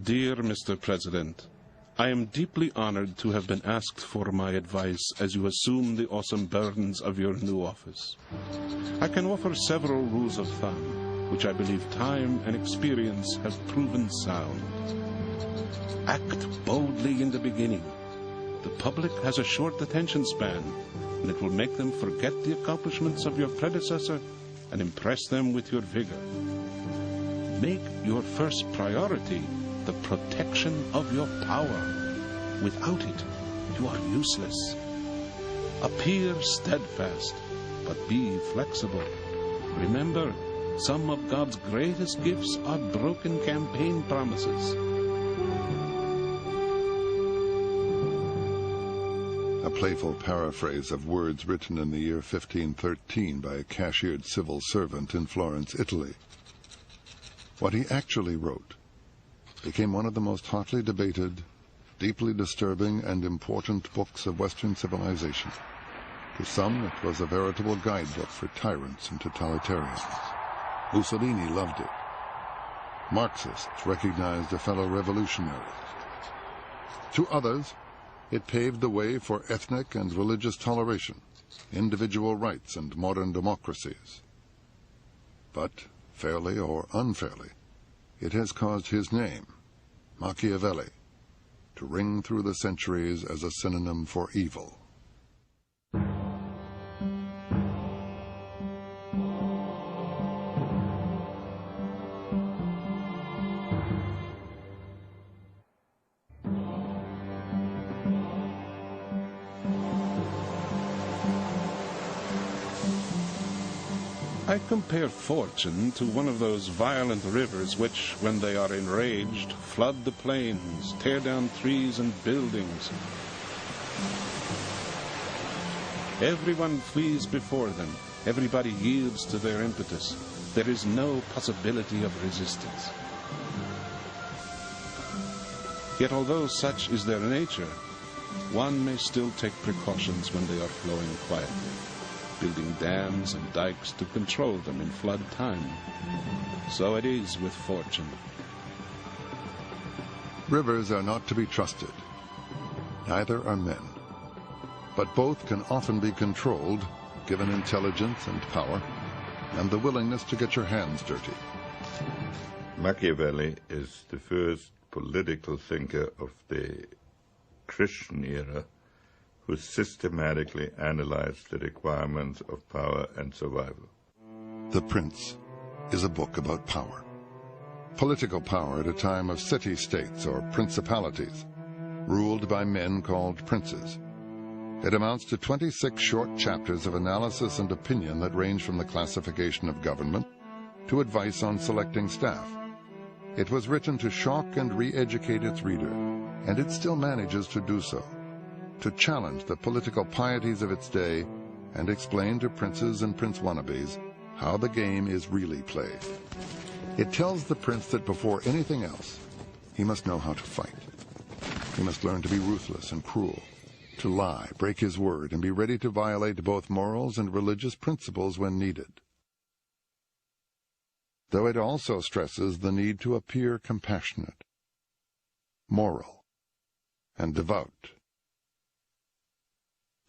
Dear Mr. President, I am deeply honored to have been asked for my advice as you assume the awesome burdens of your new office. I can offer several rules of thumb, which I believe time and experience have proven sound. Act boldly in the beginning. The public has a short attention span, and it will make them forget the accomplishments of your predecessor and impress them with your vigor. Make your first priority the protection of your power. Without it, you are useless. Appear steadfast, but be flexible. Remember, some of God's greatest gifts are broken campaign promises. A playful paraphrase of words written in the year 1513 by a cashiered civil servant in Florence, Italy. What he actually wrote became one of the most hotly debated, deeply disturbing, and important books of Western civilization. To some, it was a veritable guidebook for tyrants and totalitarians. Mussolini loved it. Marxists recognized a fellow revolutionary. To others, it paved the way for ethnic and religious toleration, individual rights, and modern democracies. But, fairly or unfairly, it has caused his name, Machiavelli, to ring through the centuries as a synonym for evil. I compare fortune to one of those violent rivers which, when they are enraged, flood the plains, tear down trees and buildings. Everyone flees before them. Everybody yields to their impetus. There is no possibility of resistance. Yet although such is their nature, one may still take precautions when they are flowing quietly, building dams and dikes to control them in flood time. So it is with fortune. Rivers are not to be trusted. Neither are men. But both can often be controlled, given intelligence and power, and the willingness to get your hands dirty. Machiavelli is the first political thinker of the Christian era who systematically analyzed the requirements of power and survival. The Prince is a book about power. Political power at a time of city-states or principalities, ruled by men called princes. It amounts to 26 short chapters of analysis and opinion that range from the classification of government to advice on selecting staff. It was written to shock and re-educate its reader, and it still manages to do so, to challenge the political pieties of its day and explain to princes and prince wannabes how the game is really played. It tells the prince that before anything else, he must know how to fight. He must learn to be ruthless and cruel, to lie, break his word, and be ready to violate both morals and religious principles when needed. Though it also stresses the need to appear compassionate, moral, and devout.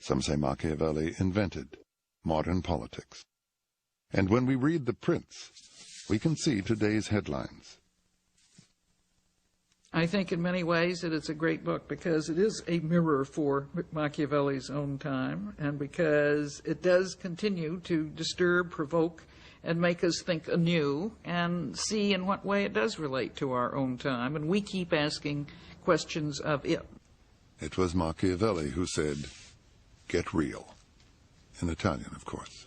Some say Machiavelli invented modern politics. And when we read The Prince, we can see today's headlines. I think in many ways that it's a great book because it is a mirror for Machiavelli's own time, and because it does continue to disturb, provoke, and make us think anew and see in what way it does relate to our own time, and we keep asking questions of it. It was Machiavelli who said, "Get real," in Italian, of course.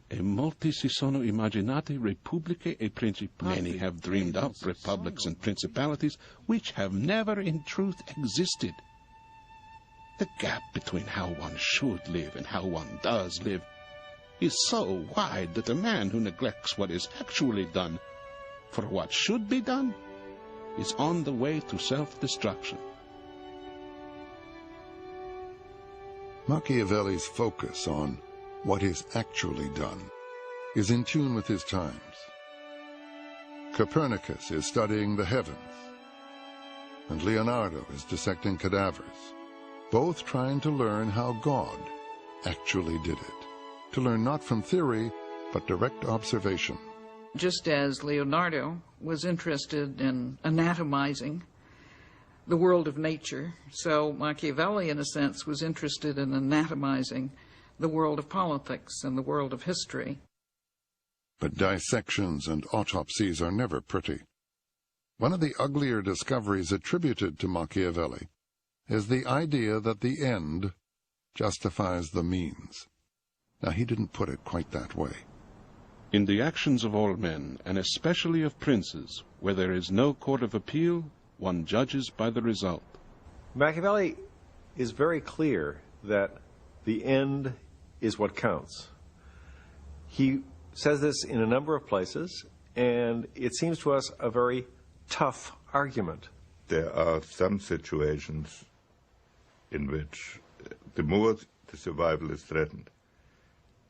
E molti si sono immaginati repubbliche e principati. Many have dreamed up republics and principalities which have never in truth existed. The gap between how one should live and how one does live is so wide that a man who neglects what is actually done for what should be done is on the way to self-destruction. Machiavelli's focus on what is actually done is in tune with his times. Copernicus is studying the heavens. and Leonardo is dissecting cadavers, both trying to learn how God actually did it, to learn not from theory, but direct observation. Just as Leonardo was interested in anatomizing the world of nature, so Machiavelli, in a sense, was interested in anatomizing the world of politics and the world of history. But dissections and autopsies are never pretty. One of the uglier discoveries attributed to Machiavelli is the idea that the end justifies the means. Now, he didn't put it quite that way. In the actions of all men, and especially of princes, where there is no court of appeal, one judges by the result. Machiavelli is very clear that the end is what counts. He says this in a number of places, and it seems to us a very tough argument. There are some situations in which the more the survival is threatened,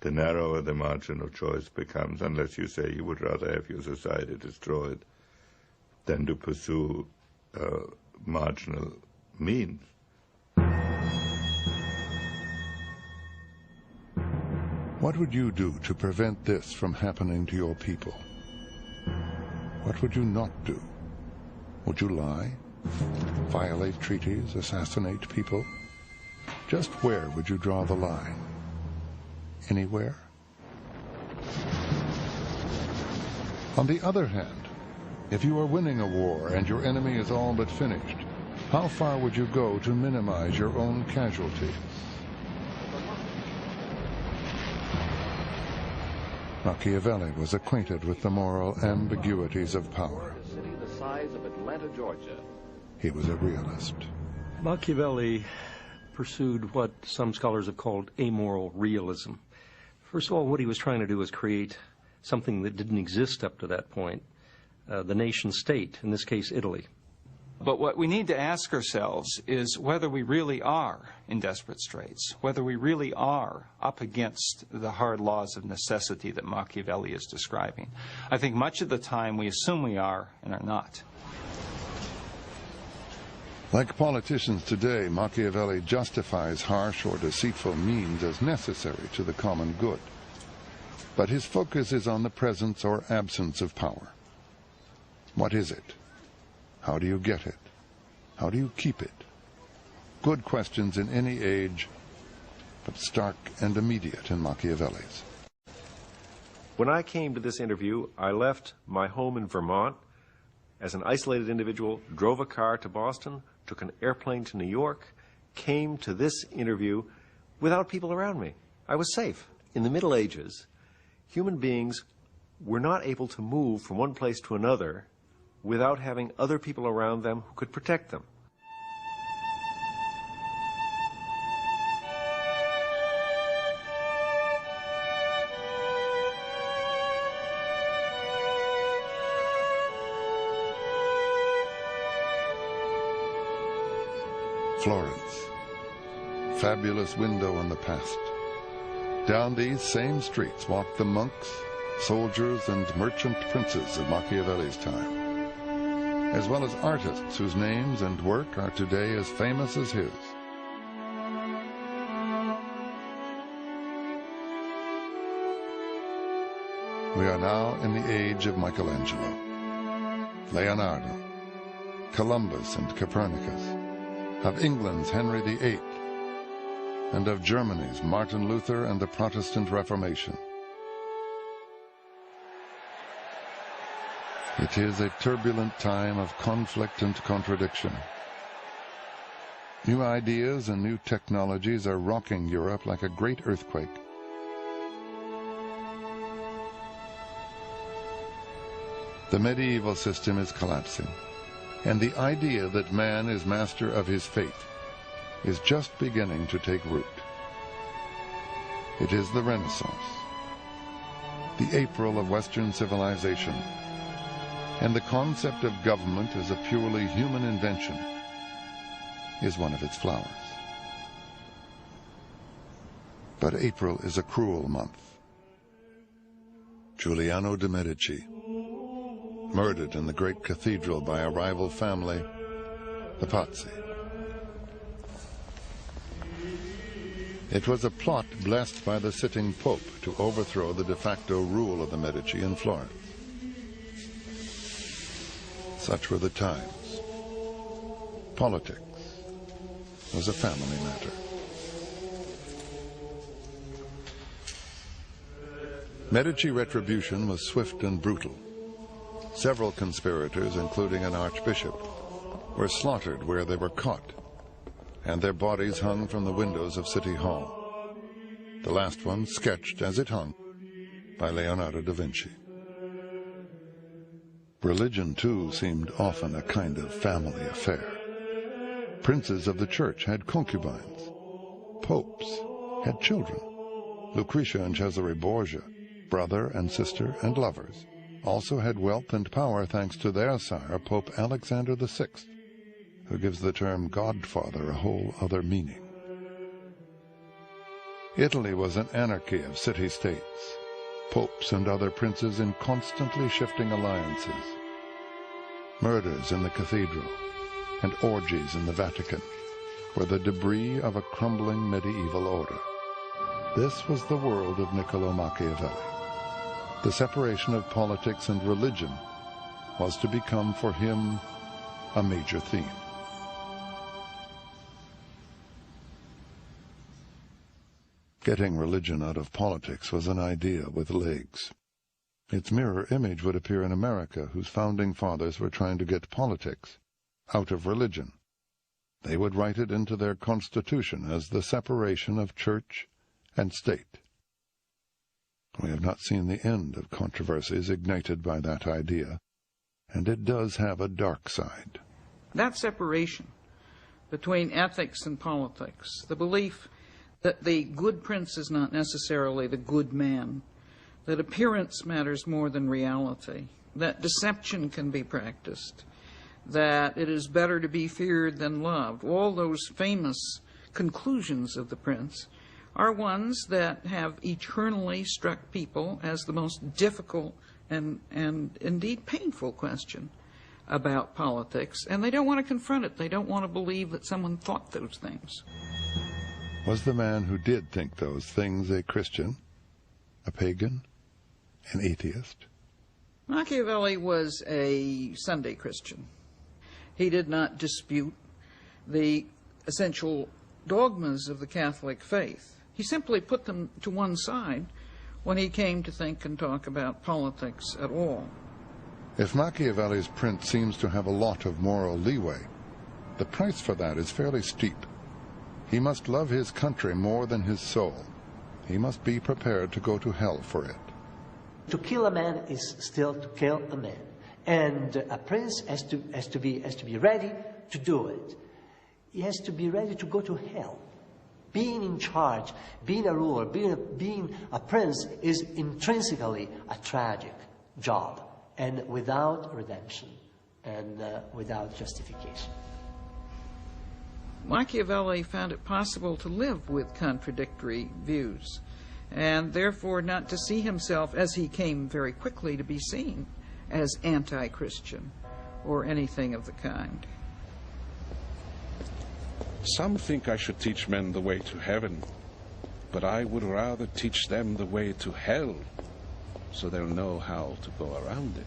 the narrower the margin of choice becomes, unless you say you would rather have your society destroyed than to pursue marginal means. What would you do to prevent this from happening to your people? What would you not do? Would you lie? Violate treaties? Assassinate people? Just where would you draw the line? Anywhere? On the other hand, if you are winning a war and your enemy is all but finished, how far would you go to minimize your own casualties? Machiavelli was acquainted with the moral ambiguities of power. He was a realist. Machiavelli pursued what some scholars have called amoral realism. First of all, what he was trying to do was create something that didn't exist up to that point, the nation state, in this case Italy. But what we need to ask ourselves is whether we really are in desperate straits, whether we really are up against the hard laws of necessity that Machiavelli is describing. I think much of the time we assume we are and are not. Like politicians today, Machiavelli justifies harsh or deceitful means as necessary to the common good. But his focus is on the presence or absence of power. What is it? How do you get it? How do you keep it? Good questions in any age, but stark and immediate in Machiavelli's. When I came to this interview, I left my home in Vermont as an isolated individual, drove a car to Boston, took an airplane to New York, came to this interview without people around me. I was safe. In the Middle Ages, human beings were not able to move from one place to another without having other people around them who could protect them. Florence, fabulous window on the past. Down these same streets walked the monks, soldiers, and merchant princes of Machiavelli's time, as well as artists whose names and work are today as famous as his. We are now in the age of Michelangelo, Leonardo, Columbus and Copernicus, of England's Henry VIII, and of Germany's Martin Luther and the Protestant Reformation. It is a turbulent time of conflict and contradiction. New ideas and new technologies are rocking Europe like a great earthquake. The medieval system is collapsing, and the idea that man is master of his fate is just beginning to take root. It is the Renaissance, the April of Western civilization, and the concept of government as a purely human invention is one of its flowers. But April is a cruel month. Giuliano de' Medici, murdered in the great cathedral by a rival family, the Pazzi. It was a plot blessed by the sitting Pope to overthrow the de facto rule of the Medici in Florence. Such were the times. Politics was a family matter. Medici retribution was swift and brutal. Several conspirators, including an archbishop, were slaughtered where they were caught, and their bodies hung from the windows of City Hall. The last one sketched as it hung by Leonardo da Vinci. Religion, too, seemed often a kind of family affair. Princes of the church had concubines. Popes had children. Lucretia and Cesare Borgia, brother and sister and lovers, also had wealth and power thanks to their sire, Pope Alexander VI, who gives the term godfather a whole other meaning. Italy was an anarchy of city-states, popes and other princes in constantly shifting alliances, murders in the cathedral, and orgies in the Vatican were the debris of a crumbling medieval order. This was the world of Niccolò Machiavelli. The separation of politics and religion was to become for him a major theme. Getting religion out of politics was an idea with legs. Its mirror image would appear in America, whose founding fathers were trying to get politics out of religion. They would write it into their Constitution as the separation of church and state. We have not seen the end of controversies ignited by that idea, and it does have a dark side. That separation between ethics and politics, the belief that the good prince is not necessarily the good man, that appearance matters more than reality, that deception can be practiced, that it is better to be feared than loved, all those famous conclusions of the prince are ones that have eternally struck people as the most difficult and indeed painful question about politics, and they don't want to confront it. They don't want to believe that someone thought those things. Was the man who did think those things a Christian, a pagan, an atheist? Machiavelli was a Sunday Christian. He did not dispute the essential dogmas of the Catholic faith. He simply put them to one side when he came to think and talk about politics at all. If Machiavelli's prince seems to have a lot of moral leeway, the price for that is fairly steep. He must love his country more than his soul. He must be prepared to go to hell for it. To kill a man is still to kill a man. And a prince has to be ready to do it. He has to be ready to go to hell. Being in charge, being a ruler, being a prince is intrinsically a tragic job, and without redemption and without justification. Machiavelli found it possible to live with contradictory views, and therefore not to see himself, as he came very quickly to be seen, as anti-Christian or anything of the kind. Some think I should teach men the way to heaven, but I would rather teach them the way to hell, so they'll know how to go around it.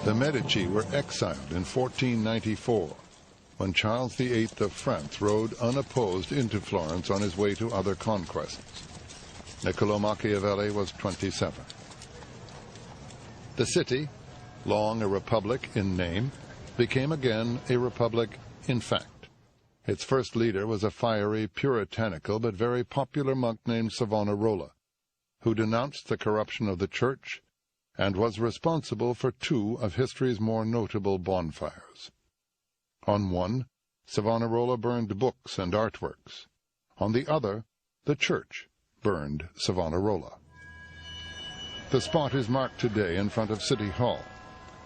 The Medici were exiled in 1494, when Charles VIII of France rode unopposed into Florence on his way to other conquests. Niccolò Machiavelli was 27. The city, long a republic in name, became again a republic in fact. Its first leader was a fiery, puritanical, but very popular monk named Savonarola, who denounced the corruption of the church and was responsible for two of history's more notable bonfires. On one, Savonarola burned books and artworks. On the other, the church burned Savonarola. The spot is marked today in front of City Hall,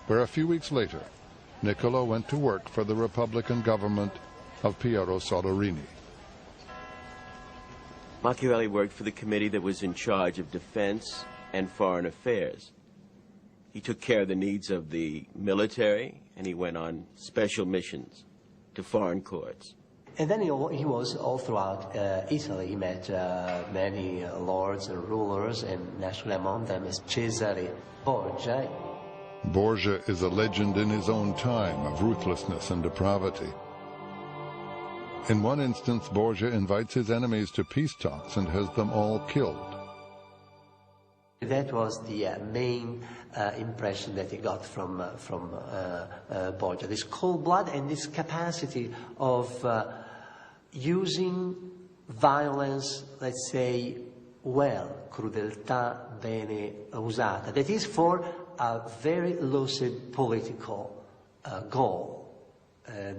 where a few weeks later, Niccolò went to work for the Republican government of Piero Soderini. Machiavelli worked for the committee that was in charge of defense and foreign affairs. He took care of the needs of the military, and he went on special missions to foreign courts. And then he was all throughout Italy. He met many lords and rulers, and naturally among them is Cesare Borgia. Borgia is a legend in his own time of ruthlessness and depravity. In one instance, Borgia invites his enemies to peace talks and has them all killed. That was the main impression that he got from Borgia, this cold blood and this capacity of using violence, let's say, well, crudeltà bene usata, that is for a very lucid political goal,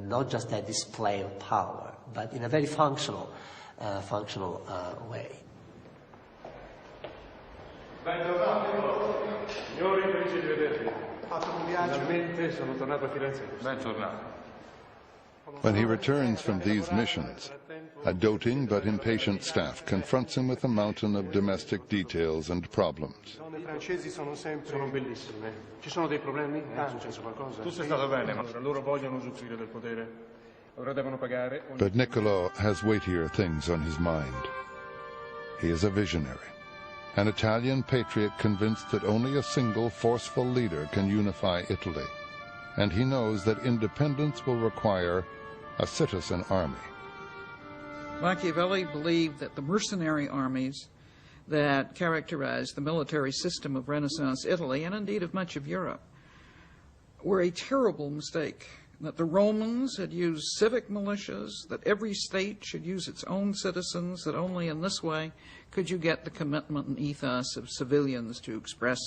not just a display of power, but in a very functional way. Bentornato, signori, felice di vedervi. Fatto un viaggio. Finalmente sono tornato a Firenze. Bentornato. When he returns from these missions, a doting but impatient staff confronts him with a mountain of domestic details and problems. Le francesi sono bellissime. Ci sono dei problemi? È successo qualcosa? Tu sei stato bene, ma loro vogliono usufruire del potere. Ora devono pagare. But Niccolò has weightier things on his mind. He is a visionary, an Italian patriot convinced that only a single forceful leader can unify Italy, and he knows that independence will require a citizen army. Machiavelli believed that the mercenary armies that characterized the military system of Renaissance Italy, and indeed of much of Europe, were a terrible mistake. That the Romans had used civic militias, that every state should use its own citizens, that only in this way could you get the commitment and ethos of civilians to express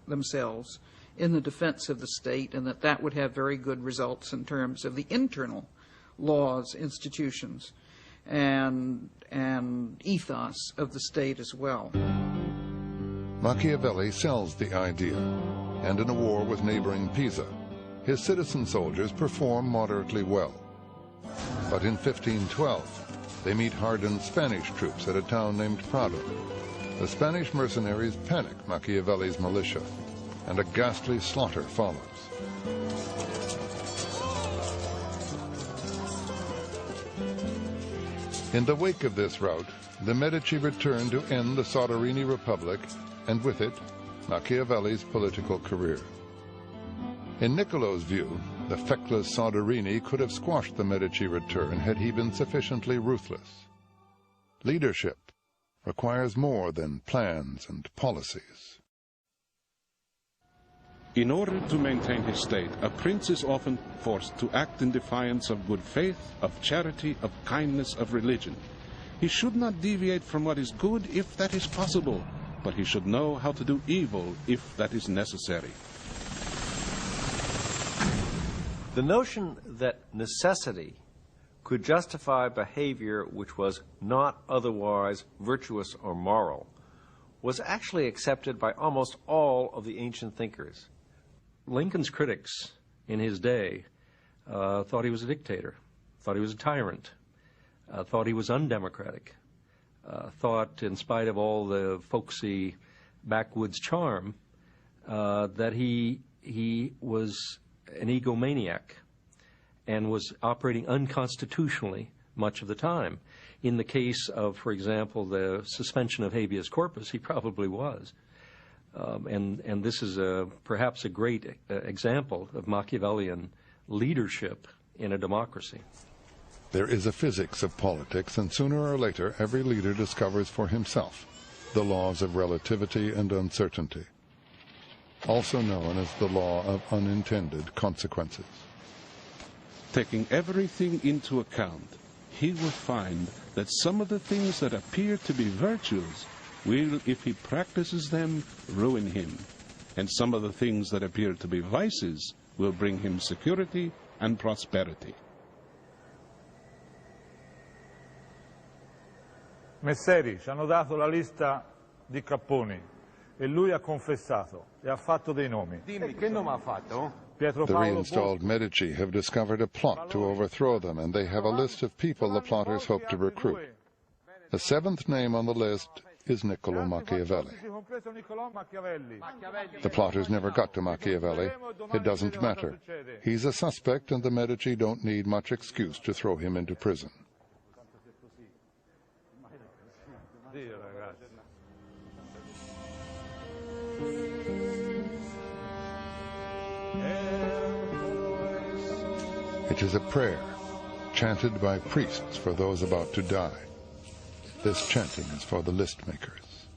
themselves in the defense of the state, and that would have very good results in terms of the internal laws, institutions, and ethos of the state as well. Machiavelli sells the idea, and in a war with neighboring Pisa, his citizen soldiers perform moderately well. But in 1512, they meet hardened Spanish troops at a town named Prado. The Spanish mercenaries panic Machiavelli's militia, and a ghastly slaughter follows. In the wake of this rout, the Medici return to end the Soderini Republic, and with it, Machiavelli's political career. In Niccolò's view, the feckless Soderini could have squashed the Medici return had he been sufficiently ruthless. Leadership requires more than plans and policies. In order to maintain his state, a prince is often forced to act in defiance of good faith, of charity, of kindness, of religion. He should not deviate from what is good if that is possible, but he should know how to do evil if that is necessary. The notion that necessity could justify behavior which was not otherwise virtuous or moral was actually accepted by almost all of the ancient thinkers. Lincoln's critics in his day thought he was a dictator, thought he was a tyrant, thought he was undemocratic, thought, in spite of all the folksy backwoods charm, that he was an egomaniac and was operating unconstitutionally much of the time. In the case of, for example, the suspension of habeas corpus, he probably was. And this is perhaps a great example of Machiavellian leadership in a democracy. There is a physics of politics, and sooner or later every leader discovers for himself the laws of relativity and uncertainty, also known as the law of unintended consequences. Taking everything into account, he will find that some of the things that appear to be virtues will, if he practices them, ruin him, and some of the things that appear to be vices will bring him security and prosperity. Messeri, ci hanno dato la lista di capponi e lui ha confessato e ha fatto dei nomi. Dimmi, che nome ha fatto? The reinstalled Medici have discovered a plot to overthrow them, and they have a list of people the plotters hope to recruit. The seventh name on the list is Niccolo Machiavelli. The plotters never got to Machiavelli. It doesn't matter. He's a suspect, and the Medici don't need much excuse to throw him into prison. It is a prayer chanted by priests for those about to die. This chanting is for the list makers.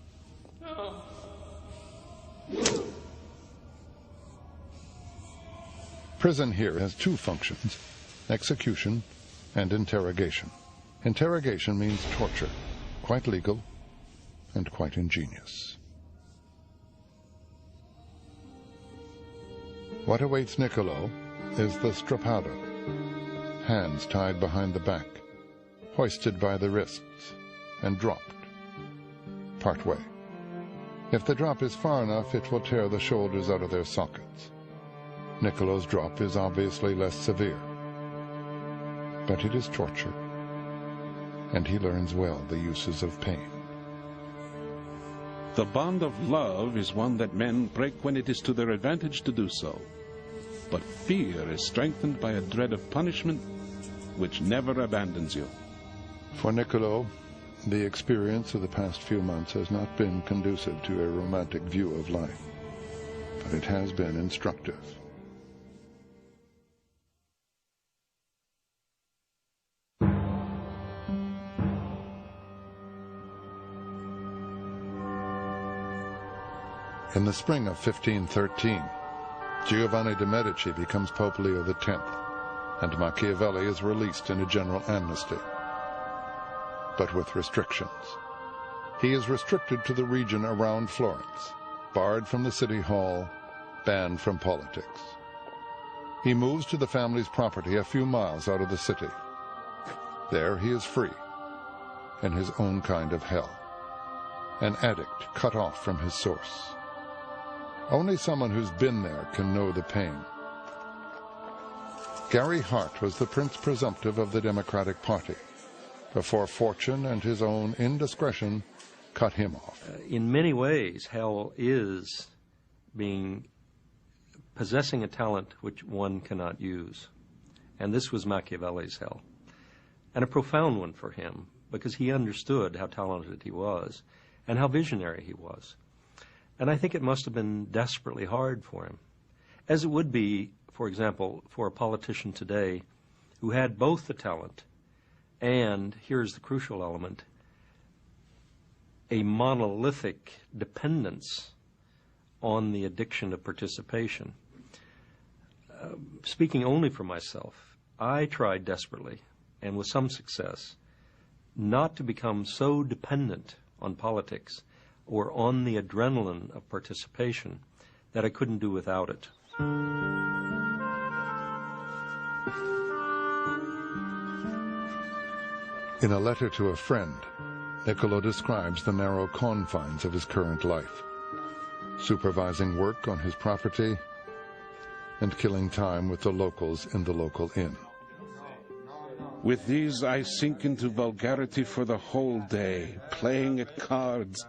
Prison here has two functions: execution and interrogation. Interrogation means torture, quite legal and quite ingenious. What awaits Niccolo is the strappado, hands tied behind the back, hoisted by the wrists, and dropped partway. If the drop is far enough, it will tear the shoulders out of their sockets. Niccolo's drop is obviously less severe, but it is torture, and he learns well the uses of pain. The bond of love is one that men break when it is to their advantage to do so. But fear is strengthened by a dread of punishment which never abandons you. For Niccolo, the experience of the past few months has not been conducive to a romantic view of life, but it has been instructive. In the spring of 1513, Giovanni de' Medici becomes Pope Leo X, and Machiavelli is released in a general amnesty, but with restrictions. He is restricted to the region around Florence, barred from the city hall, banned from politics. He moves to the family's property a few miles out of the city. There he is free, in his own kind of hell, an addict cut off from his source. Only someone who's been there can know the pain. Gary Hart was the prince presumptive of the Democratic Party, before fortune and his own indiscretion cut him off. In many ways, hell is possessing a talent which one cannot use. And this was Machiavelli's hell. And a profound one for him, because he understood how talented he was and how visionary he was. And I think it must have been desperately hard for him, as it would be, for example, for a politician today who had both the talent and, here's the crucial element, a monolithic dependence on the addiction of participation. Speaking only for myself, I tried desperately, and with some success, not to become so dependent on politics or on the adrenaline of participation that I couldn't do without it. In a letter to a friend, Niccolo describes the narrow confines of his current life, supervising work on his property and killing time with the locals in the local inn. With these I sink into vulgarity for the whole day, playing at cards.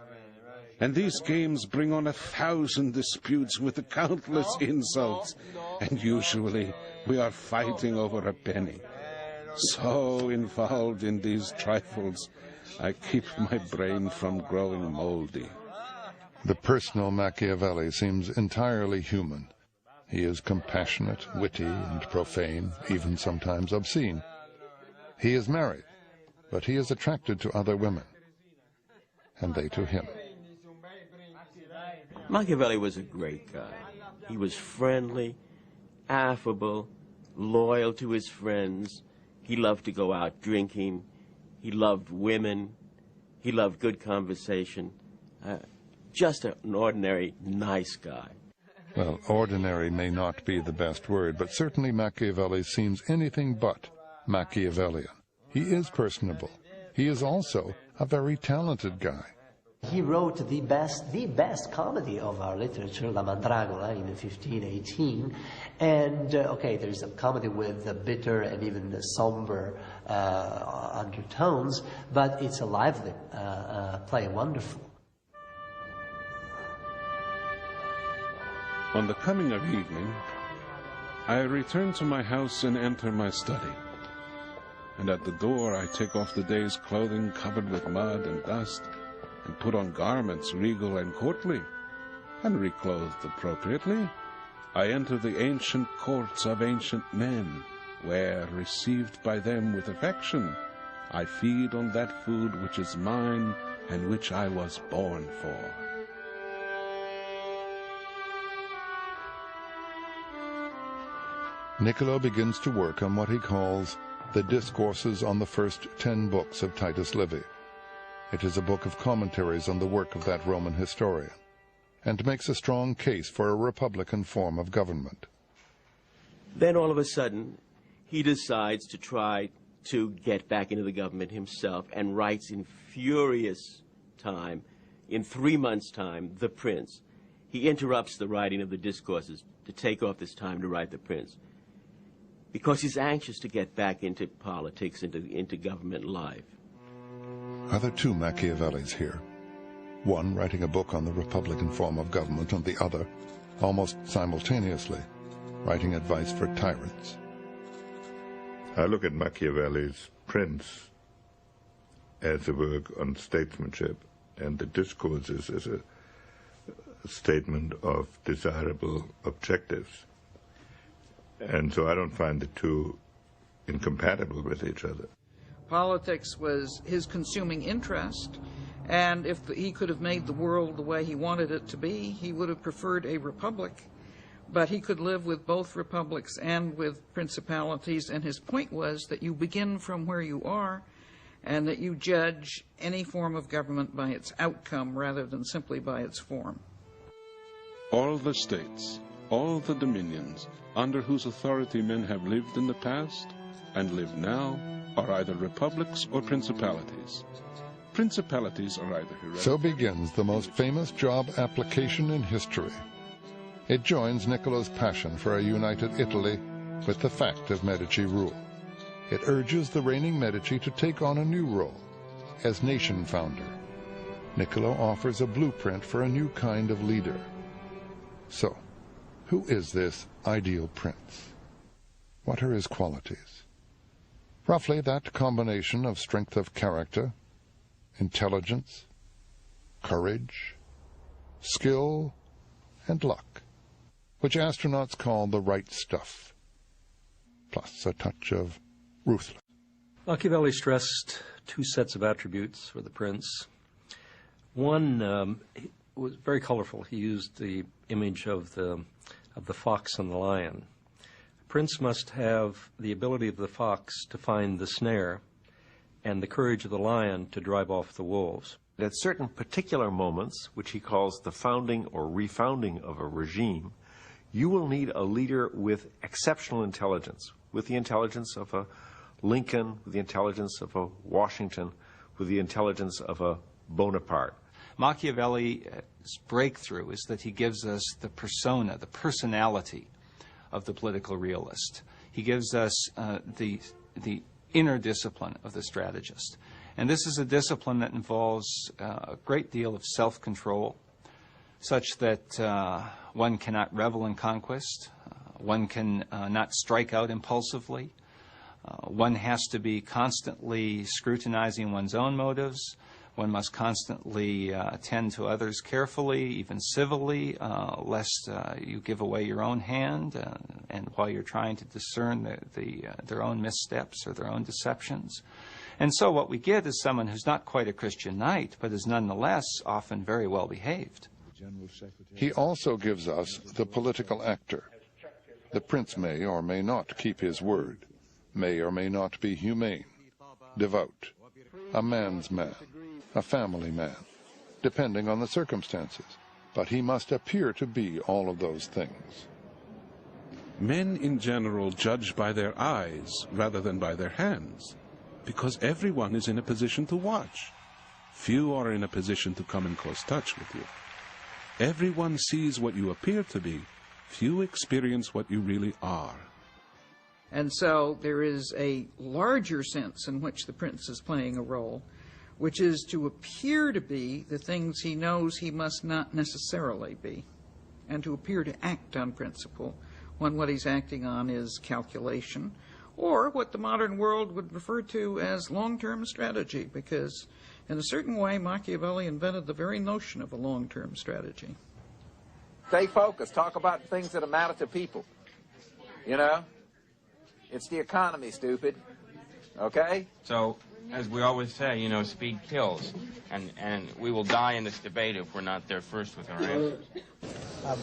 And these games bring on 1,000 disputes with countless insults, and usually we are fighting over a penny. So involved in these trifles, I keep my brain from growing moldy. The personal Machiavelli seems entirely human. He is compassionate, witty, and profane, even sometimes obscene. He is married, but he is attracted to other women, and they to him. Machiavelli was a great guy. He was friendly, affable, loyal to his friends. He loved to go out drinking. He loved women. He loved good conversation. Just an ordinary, nice guy. Well, ordinary may not be the best word, but certainly Machiavelli seems anything but Machiavellian. He is personable. He is also a very talented guy. He wrote the best comedy of our literature, La Mandragola, in 1518. And, okay, there's a comedy with the bitter and even the somber undertones, but it's a lively play, wonderful. On the coming of evening, I return to my house and enter my study. And at the door I take off the day's clothing covered with mud and dust, and put on garments regal and courtly, and reclothed appropriately, I enter the ancient courts of ancient men, where, received by them with affection, I feed on that food which is mine and which I was born for. Niccolo begins to work on what he calls the Discourses on the First 10 Books of Titus Livy. It is a book of commentaries on the work of that Roman historian, and makes a strong case for a republican form of government. Then all of a sudden, he decides to try to get back into the government himself, and writes in furious time, in 3 months' time, The Prince. He interrupts the writing of the Discourses to take off this time to write The Prince, because he's anxious to get back into politics, into government life. Are there two Machiavellis here? One writing a book on the republican form of government, and the other, almost simultaneously, writing advice for tyrants. I look at Machiavelli's Prince as a work on statesmanship, and the Discourses as a statement of desirable objectives. And so I don't find the two incompatible with each other. Politics was his consuming interest, and if he could have made the world the way he wanted it to be, he would have preferred a republic. But he could live with both republics and with principalities, and his point was that you begin from where you are, and that you judge any form of government by its outcome rather than simply by its form. All the states, all the dominions, under whose authority men have lived in the past and live now, are either republics or principalities. Principalities are either hereditary. So begins the most famous job application in history. It joins Niccolo's passion for a united Italy with the fact of Medici rule. It urges the reigning Medici to take on a new role as nation founder. Niccolo offers a blueprint for a new kind of leader. So, who is this ideal prince? What are his qualities? Roughly that combination of strength of character, intelligence, courage, skill, and luck, which astronauts call the right stuff, plus a touch of ruthless. Machiavelli stressed two sets of attributes for the prince. One was very colorful. He used the image of the fox and the lion. The prince must have the ability of the fox to find the snare and the courage of the lion to drive off the wolves. At certain particular moments, which he calls the founding or refounding of a regime, you will need a leader with exceptional intelligence, with the intelligence of a Lincoln, with the intelligence of a Washington, with the intelligence of a Bonaparte. Machiavelli's breakthrough is that he gives us the persona, the personality of the political realist. He gives us the inner discipline of the strategist. And this is a discipline that involves a great deal of self-control, such that one cannot revel in conquest, one can not strike out impulsively, one has to be constantly scrutinizing one's own motives, one must constantly attend to others carefully, even civilly, lest you give away your own hand, and while you're trying to discern their own missteps or their own deceptions. And so what we get is someone who's not quite a Christian knight, but is nonetheless often very well behaved. He also gives us the political actor. The prince may or may not keep his word, may or may not be humane, devout, a man's man, a family man, depending on the circumstances, but he must appear to be all of those things. Men in general judge by their eyes rather than by their hands, because everyone is in a position to watch. Few are in a position to come in close touch with you. Everyone sees what you appear to be. Few experience what you really are. And so there is a larger sense in which the prince is playing a role, which is to appear to be the things he knows he must not necessarily be. and to appear to act on principle when what he's acting on is calculation, or what the modern world would refer to as long-term strategy, because in a certain way Machiavelli invented the very notion of a long-term strategy. Stay focused. Talk about things that matter to people. You know? It's the economy, stupid. Okay? So, as we always say, you know, speed kills. And we will die in this debate if we're not there first with our answers.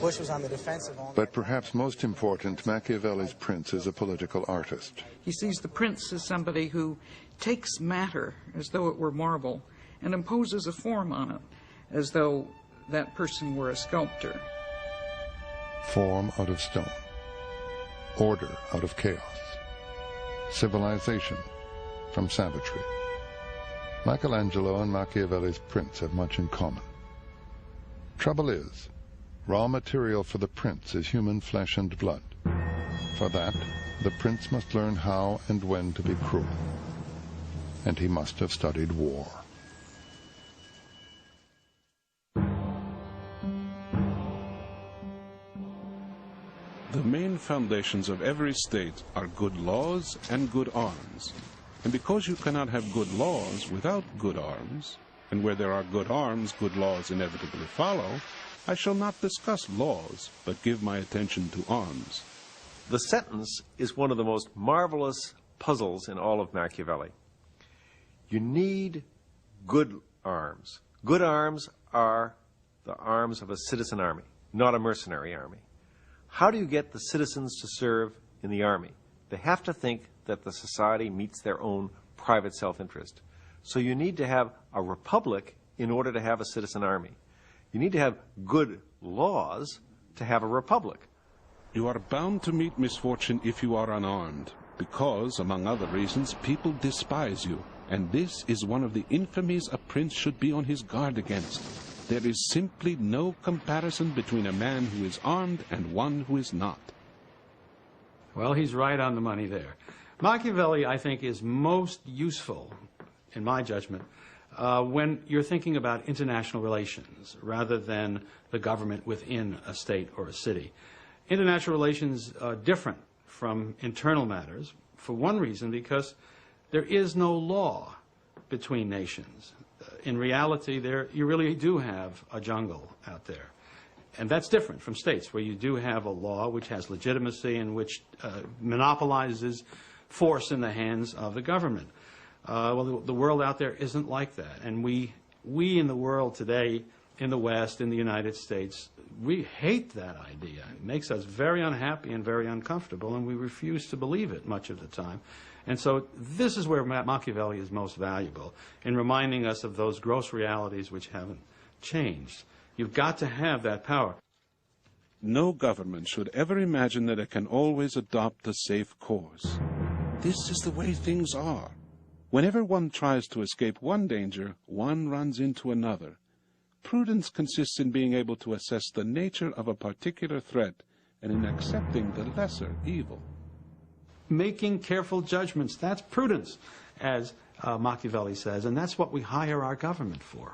Bush was on the defensive. But perhaps most important, Machiavelli's Prince is a political artist. He sees the prince as somebody who takes matter as though it were marble and imposes a form on it as though that person were a sculptor. Form out of stone. Order out of chaos. Civilization from savagery. Michelangelo and Machiavelli's Prince have much in common. Trouble is, raw material for the prince is human flesh and blood. For that, the prince must learn how and when to be cruel. And he must have studied war. The main foundations of every state are good laws and good arms. And because you cannot have good laws without good arms, and where there are good arms, good laws inevitably follow, I shall not discuss laws, but give my attention to arms. The sentence is one of the most marvelous puzzles in all of Machiavelli. You need good arms. Good arms are the arms of a citizen army, not a mercenary army. How do you get the citizens to serve in the army? They have to think that the society meets their own private self-interest. So you need to have a republic in order to have a citizen army. You need to have good laws to have a republic. You are bound to meet misfortune if you are unarmed, because, among other reasons, people despise you. And this is one of the infamies a prince should be on his guard against. There is simply no comparison between a man who is armed and one who is not. Well, he's right on the money there. Machiavelli, I think, is most useful, in my judgment, when you're thinking about international relations rather than the government within a state or a city. International relations are different from internal matters, for one reason, because there is no law between nations. In reality, you really do have a jungle out there. And that's different from states, where you do have a law which has legitimacy and which monopolizes force in the hands of the government. Well, the world out there isn't like that. And we in the world today, in the West, in the United States, we hate that idea. It makes us very unhappy and very uncomfortable, and we refuse to believe it much of the time. And so this is where Machiavelli is most valuable, in reminding us of those gross realities which haven't changed. You've got to have that power. No government should ever imagine that it can always adopt a safe course. This is the way things are. Whenever one tries to escape one danger, one runs into another. Prudence consists in being able to assess the nature of a particular threat and in accepting the lesser evil. Making careful judgments, that's prudence, as Machiavelli says, and that's what we hire our government for.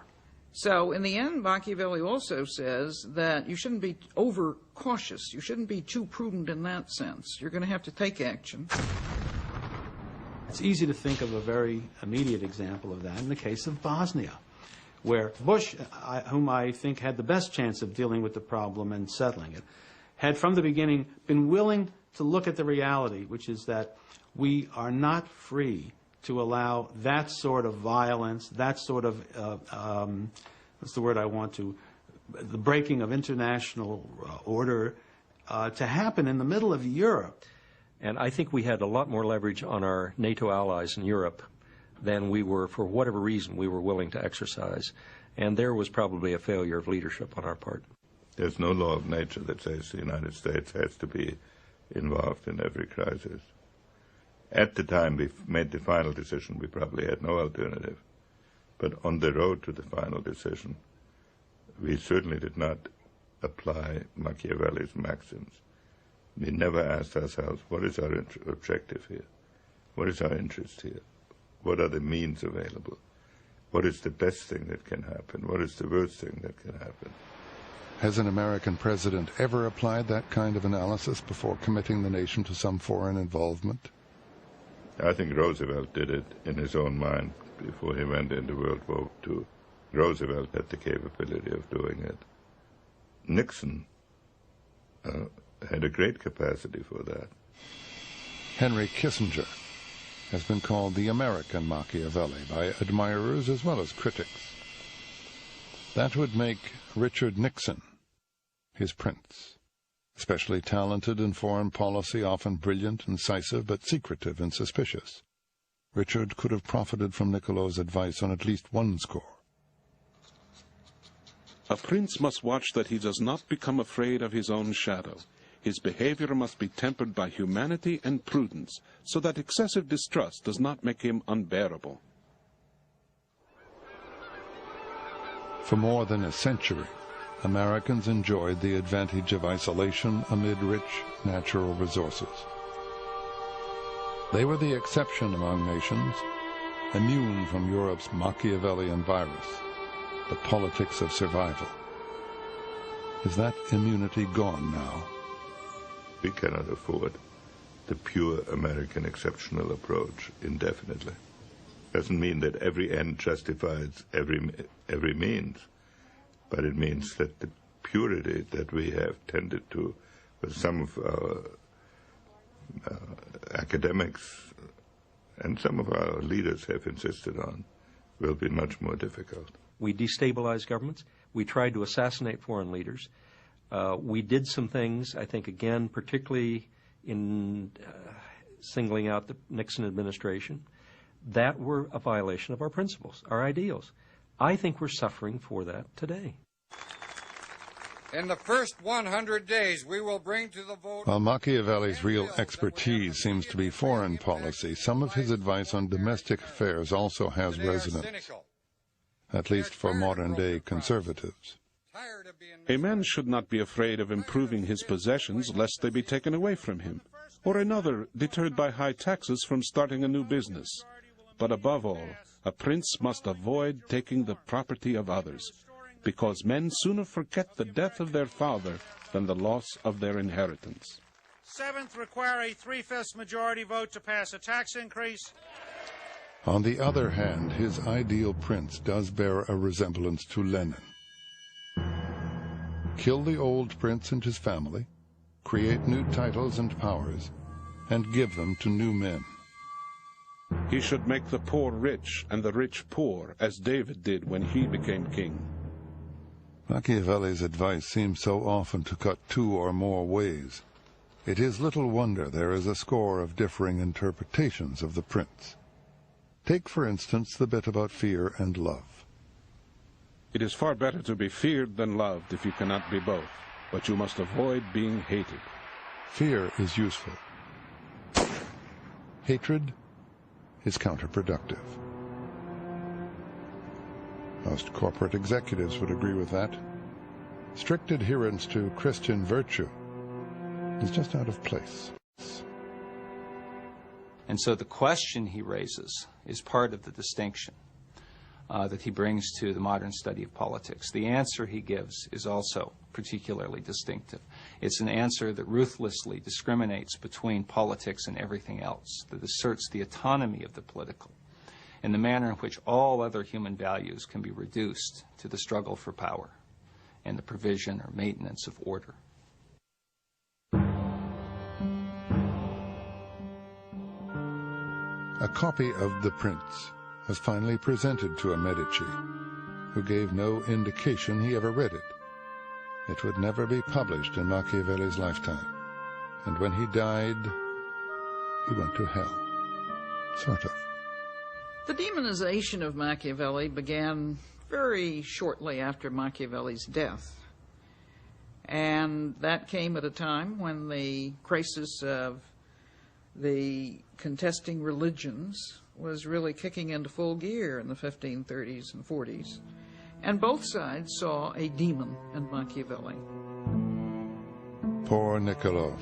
So, in the end, Machiavelli also says that you shouldn't be over-cautious. You shouldn't be too prudent in that sense. You're going to have to take action. It's easy to think of a very immediate example of that in the case of Bosnia, where Bush, whom I think had the best chance of dealing with the problem and settling it, had from the beginning been willing to look at the reality, which is that we are not free to allow that sort of violence, that sort of, what's the word I want to, the breaking of international order to happen in the middle of Europe. And I think we had a lot more leverage on our NATO allies in Europe than we were, for whatever reason, we were willing to exercise. And there was probably a failure of leadership on our part. There's no law of nature that says the United States has to be involved in every crisis. At the time we made the final decision, we probably had no alternative. But on the road to the final decision, we certainly did not apply Machiavelli's maxims. We never asked ourselves, what is our objective here? What is our interest here? What are the means available? What is the best thing that can happen? What is the worst thing that can happen? Has an American president ever applied that kind of analysis before committing the nation to some foreign involvement? I think Roosevelt did it in his own mind before he went into World War II. Roosevelt had the capability of doing it. Nixon had a great capacity for that. Henry Kissinger has been called the American Machiavelli by admirers as well as critics. That would make Richard Nixon his prince. Especially talented in foreign policy, often brilliant, incisive, but secretive and suspicious. Richard could have profited from Niccolò's advice on at least one score. A prince must watch that he does not become afraid of his own shadow. His behavior must be tempered by humanity and prudence, so that excessive distrust does not make him unbearable. For more than a century, Americans enjoyed the advantage of isolation amid rich natural resources. They were the exception among nations, immune from Europe's Machiavellian virus, the politics of survival. Is that immunity gone now? We cannot afford the pure American exceptional approach indefinitely. Doesn't mean that every end justifies every means, but it means that the purity that we have tended to, with some of our academics and some of our leaders have insisted on, will be much more difficult. We destabilized governments. We tried to assassinate foreign leaders. We did some things, I think, again, particularly in singling out the Nixon administration, that were a violation of our principles, our ideals. I think we're suffering for that today. In the first 100 days, we will bring to the vote... While Machiavelli's real expertise seems to be foreign policy, some of his advice on domestic affairs also has resonance, at least for modern-day conservatives. A man should not be afraid of improving his possessions lest they be taken away from him, or another deterred by high taxes from starting a new business. But above all, a prince must avoid taking the property of others, because men sooner forget the death of their father than the loss of their inheritance. Seventh, require a 3/5 majority vote to pass a tax increase. On the other hand, his ideal prince does bear a resemblance to Lenin. Kill the old prince and his family, create new titles and powers, and give them to new men. He should make the poor rich and the rich poor, as David did when he became king. Machiavelli's advice seems so often to cut two or more ways. It is little wonder there is a score of differing interpretations of the prince. Take, for instance, the bit about fear and love. It is far better to be feared than loved if you cannot be both, but you must avoid being hated. Fear is useful. Hatred is counterproductive. Most corporate executives would agree with that. Strict adherence to Christian virtue is just out of place. And so the question he raises is part of the distinction that he brings to the modern study of politics. The answer he gives is also particularly distinctive. It's an answer that ruthlessly discriminates between politics and everything else, that asserts the autonomy of the political in the manner in which all other human values can be reduced to the struggle for power and the provision or maintenance of order. A copy of The Prince was finally presented to a Medici, who gave no indication he ever read it. It would never be published in Machiavelli's lifetime, and when he died, he went to hell. Sort of. The demonization of Machiavelli began very shortly after Machiavelli's death, and that came at a time when the crisis of the contesting religions was really kicking into full gear in the 1530s and 40s. And both sides saw a demon in Machiavelli. Poor Niccolò.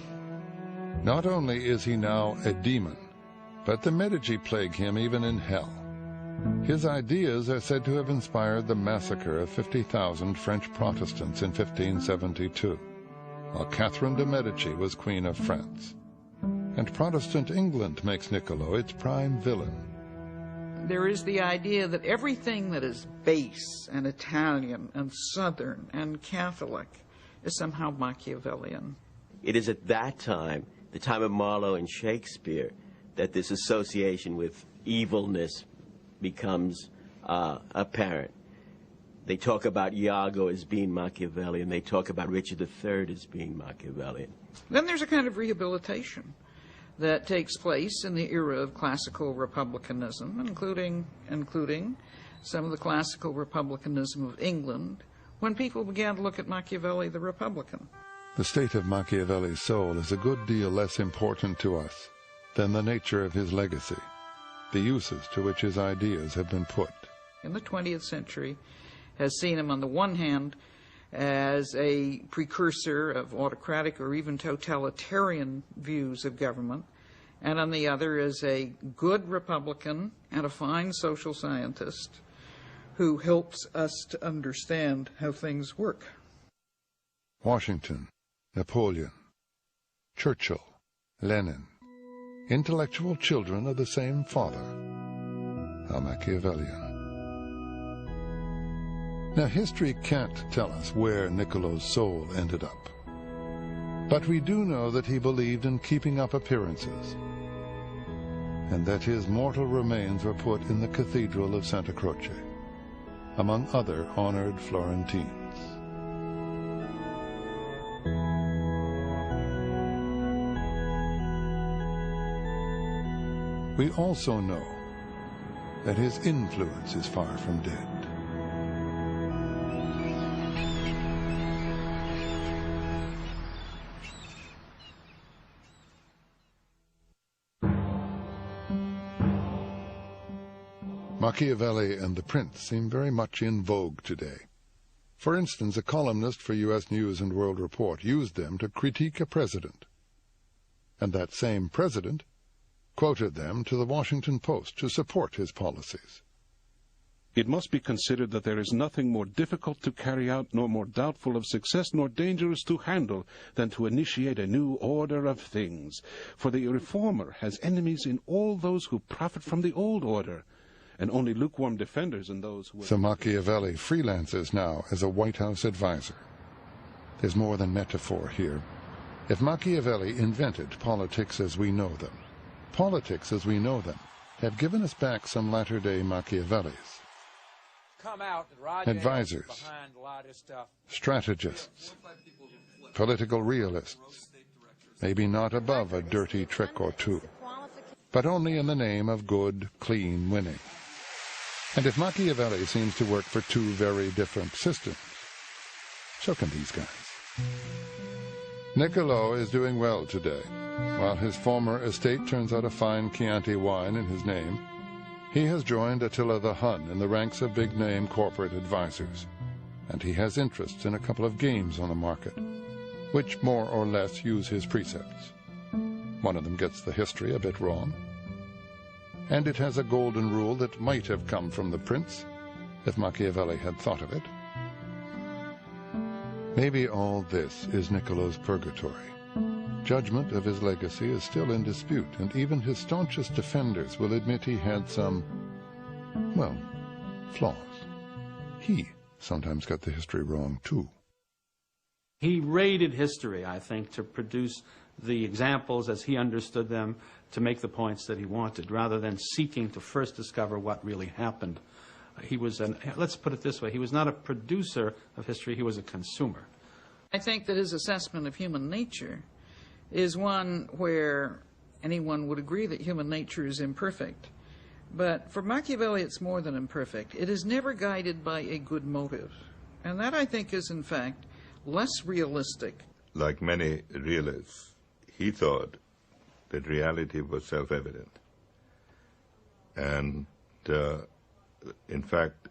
Not only is he now a demon, but the Medici plague him even in hell. His ideas are said to have inspired the massacre of 50,000 French Protestants in 1572, while Catherine de' Medici was Queen of France. And Protestant England makes Niccolo its prime villain. There is the idea that everything that is base and Italian and Southern and Catholic is somehow Machiavellian. It is at that time, the time of Marlowe and Shakespeare, that this association with evilness becomes apparent. They talk about Iago as being Machiavellian. They talk about Richard III as being Machiavellian. Then there's a kind of rehabilitation that takes place in the era of classical republicanism, including some of the classical republicanism of England, when people began to look at Machiavelli the Republican. The state of Machiavelli's soul is a good deal less important to us than the nature of his legacy, the uses to which his ideas have been put. In the 20th century has seen him on the one hand as a precursor of autocratic or even totalitarian views of government, and on the other as a good Republican and a fine social scientist who helps us to understand how things work. Washington, Napoleon, Churchill, Lenin, intellectual children of the same father. How Machiavellian. Now, history can't tell us where Niccolo's soul ended up. But we do know that he believed in keeping up appearances, and that his mortal remains were put in the Cathedral of Santa Croce, among other honored Florentines. We also know that his influence is far from dead. Machiavelli and the Prince seem very much in vogue today. For instance, a columnist for U.S. News and World Report used them to critique a president. And that same president quoted them to the Washington Post to support his policies. It must be considered that there is nothing more difficult to carry out, nor more doubtful of success, nor dangerous to handle, than to initiate a new order of things. For the reformer has enemies in all those who profit from the old order, and only lukewarm defenders in those who... So Machiavelli freelances now as a White House advisor. There's more than metaphor here. If Machiavelli invented politics as we know them, politics as we know them have given us back some latter-day Machiavellis. Advisors, strategists, political realists, maybe not above a dirty trick or two, but only in the name of good, clean winning. And if Machiavelli seems to work for two very different systems, so can these guys. Niccolo is doing well today. While his former estate turns out a fine Chianti wine in his name, he has joined Attila the Hun in the ranks of big-name corporate advisors, and he has interests in a couple of games on the market, which more or less use his precepts. One of them gets the history a bit wrong, and it has a golden rule that might have come from the Prince, if Machiavelli had thought of it. Maybe all this is Niccolo's purgatory. Judgment of his legacy is still in dispute, and even his staunchest defenders will admit he had some, well, flaws. He sometimes got the history wrong, too. He raided history, I think, to produce the examples as he understood them, to make the points that he wanted, rather than seeking to first discover what really happened. He was let's put it this way, he was not a producer of history, he was a consumer. I think that his assessment of human nature is one where anyone would agree that human nature is imperfect. But for Machiavelli, it's more than imperfect. It is never guided by a good motive. And that, I think, is, in fact, less realistic. Like many realists, he thought that reality was self-evident. And, in fact,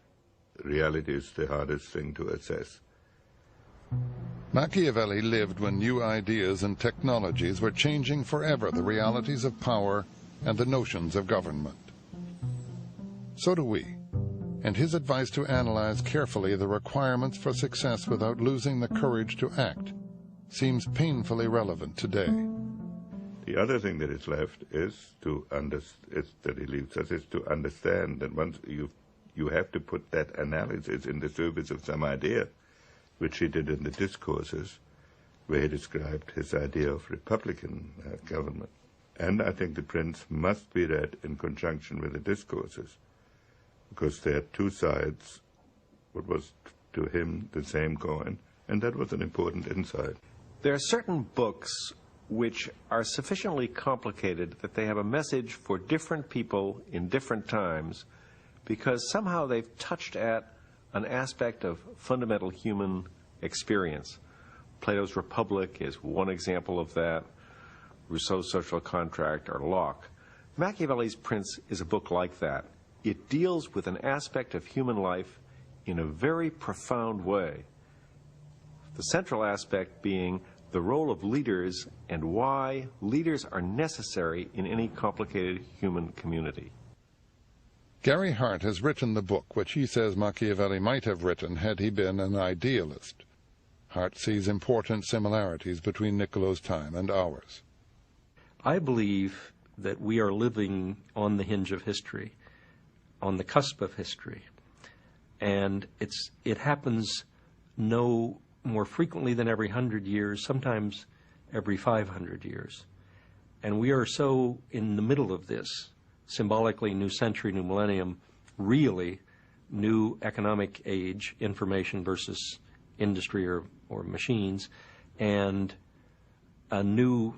reality is the hardest thing to assess. Machiavelli lived when new ideas and technologies were changing forever the realities of power and the notions of government. So do we. And his advice to analyze carefully the requirements for success without losing the courage to act seems painfully relevant today. The other thing that is left is that he leaves us is to understand that once you have to put that analysis in the service of some idea, which he did in the discourses, where he described his idea of republican government. And I think The Prince must be read in conjunction with the discourses, because they had two sides, what was to him the same coin, and that was an important insight. There are certain books which are sufficiently complicated that they have a message for different people in different times, because somehow they've touched at an aspect of fundamental human experience. Plato's Republic is one example of that, Rousseau's Social Contract, or Locke. Machiavelli's Prince is a book like that. It deals with an aspect of human life in a very profound way. The central aspect being the role of leaders and why leaders are necessary in any complicated human community. Gary Hart has written the book which he says Machiavelli might have written had he been an idealist. Hart sees important similarities between Niccolo's time and ours. I believe that we are living on the hinge of history, on the cusp of history, and it happens no more frequently than every 100 years, sometimes every 500 years. And we are so in the middle of this, symbolically new century, new millennium, really new economic age, information versus industry or machines, and a new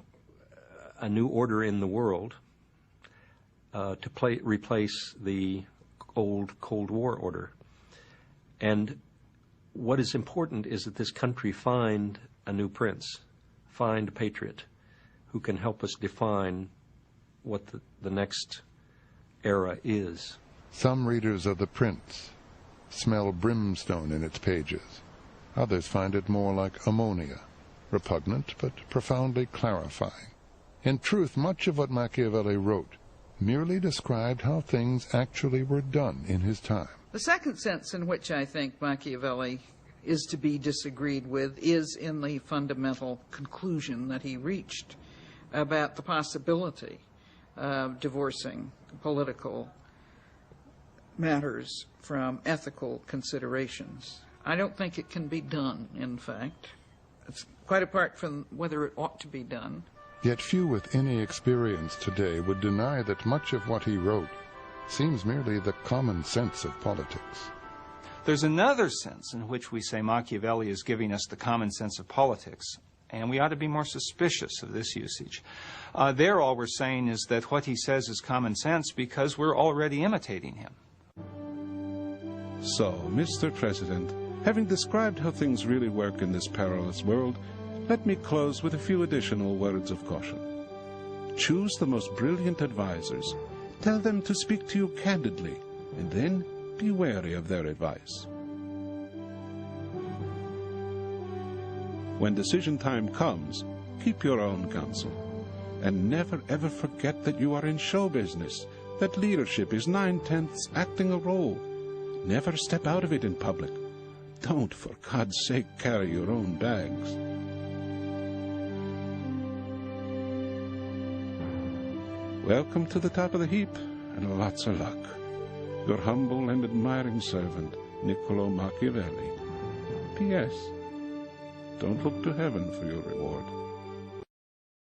order in the world to replace the old Cold War order. And what is important is that this country find a new prince, find a patriot who can help us define what the next era is. Some readers of The Prince smell brimstone in its pages. Others find it more like ammonia, repugnant but profoundly clarifying. In truth, much of what Machiavelli wrote merely described how things actually were done in his time. The second sense in which I think Machiavelli is to be disagreed with is in the fundamental conclusion that he reached about the possibility of divorcing political matters from ethical considerations. I don't think it can be done, in fact. It's quite apart from whether it ought to be done. Yet few with any experience today would deny that much of what he wrote seems merely the common sense of politics. There's another sense in which we say Machiavelli is giving us the common sense of politics, and we ought to be more suspicious of this usage. There, all we're saying is that what he says is common sense because we're already imitating him. So, Mr. President, having described how things really work in this perilous world, let me close with a few additional words of caution. Choose the most brilliant advisers. Tell them to speak to you candidly, and then be wary of their advice. When decision time comes, keep your own counsel. And never ever forget that you are in show business, that leadership is 9/10 acting a role. Never step out of it in public. Don't, for God's sake, carry your own bags. Welcome to the top of the heap, and lots of luck. Your humble and admiring servant, Niccolo Machiavelli. P.S. Don't look to heaven for your reward.